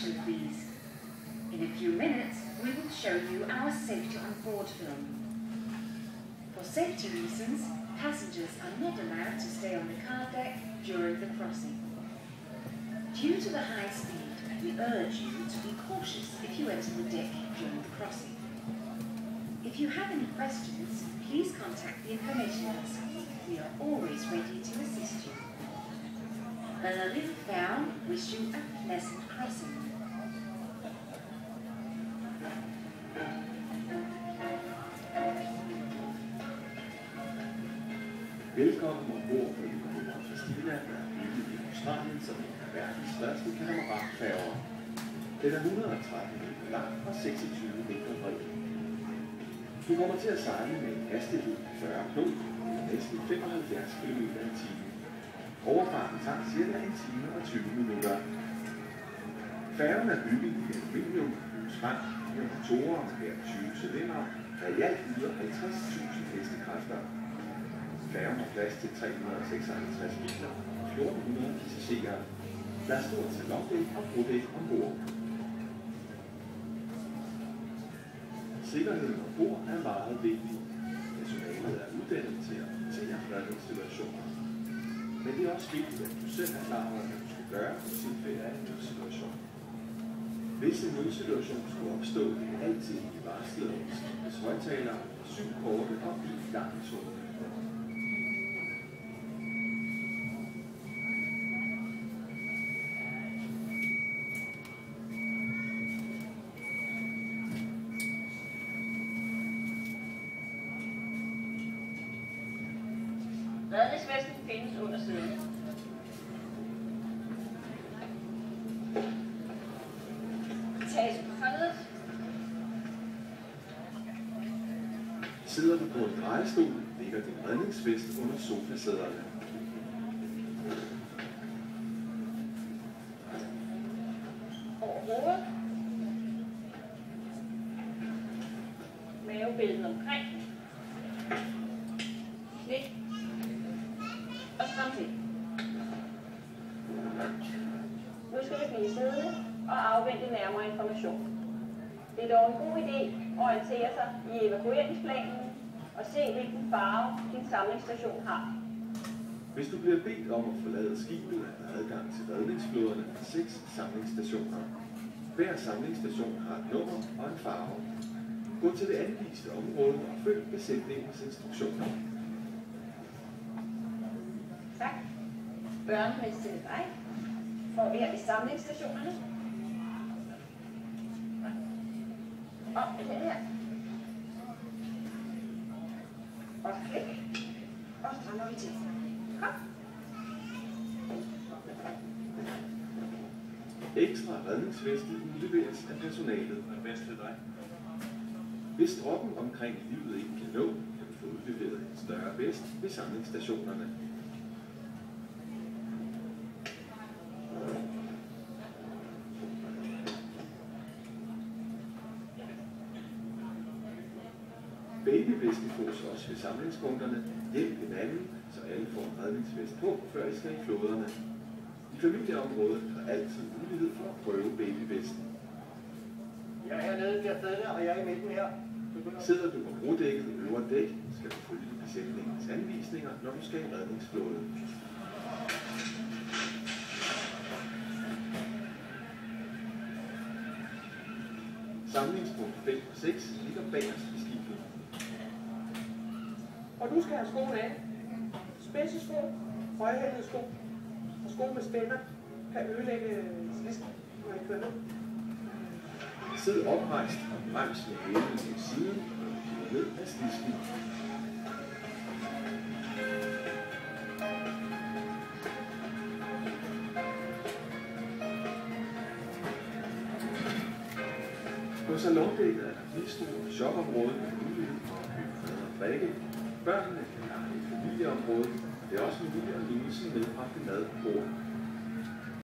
attention please. In a few minutes, we will show you our safety on board film. For safety reasons, passengers are not allowed to stay on the car deck during the crossing. Due to the high speed, we urge you to be cautious if you enter the deck during the crossing. If you have any questions, please contact the information desk. We are always ready to assist you. Berlin Færgen wish you a pleasant crossing. Velkommen ombord på Leonora Christina, der er bygget i Australien som en af verdens største katamaranfærger. Den er 113 meter lang og 26 meter bred. Du kommer til at sejle med en hastighed på 40 knop, næsten 75 km i timen. Overfarten tager ca. 1 time og 20 minutter. Færgen er bygget i aluminium, frem med motorer med 20 cylinder, der i alt yder 50.000 hestekræfter. Færgen har plads til 356 biler og 1400 passagerer. Der er stort salondæk og brodæk ombord. Sikkerheden ombord er meget vigtig. Personalet er uddannet til at håndtere redningssituationer. Men det er også vigtigt, at du selv er klar over, hvad du skal gøre i tilfælde af en nødsituation. Hvis en nødsituation skulle opstå, vil det altid blive varslet om skibets højttalere, 7 korte og 1 garnitone. Redningsvesten findes under siden. Tages på forledet. Sidder du på en drejestol, ligger din redningsvest under sofasæderne. Over hovedet. Mavebæltet omkring. Knæ. Og stram til. Nu skal vi blive siddende og afvente nærmere information. Det er dog en god idé at orientere sig i evakueringsplanen og se, hvilken farve din samlingsstation har. Hvis du bliver bedt om at forlade skibet, er der adgang til redningsflåderne af 6 samlingsstationer. Hver samlingsstation har et nummer og en farve. Gå til det anviste område og følg besætningens instruktioner. Tak. Børneplads til dig. Får vi her i samlingsstationerne. Og den her. Og klik. Og strammer vi til. Kom. Ekstra redningsveste udleveres af personalet. Hvis droppen omkring livet ikke kan nå, kan du få udleveret en større vest ved samlingsstationerne. Babyvesten fås også ved samlingspunkterne. Hjælp hinanden, så alle får en redningsvest på, før I skal i flåderne. I familieområdet er altid mulighed for at prøve babyvesten. Jeg er hernede, bliver stadig, og jeg er i midten her. Sidder du på brodækket øvre dæk, skal du følge besætningens anvisninger, når du skal i redningsflåden. Samlingspunkt 5 og 6 ligger bagerst i skibet. Og du skal have skoen af. Spidsesko, højhælede sko og sko med spænder kan ødelægge slisken, når I kører ned. Sid oprejst og brems med hælene til siden og ned af slisken. På salondækket er der bistro og shopområde med mulighed for at købe mad og drikke. Børnene kan lege i familieområdet. Det er også muligt at nyde sin medbragte mad på bord.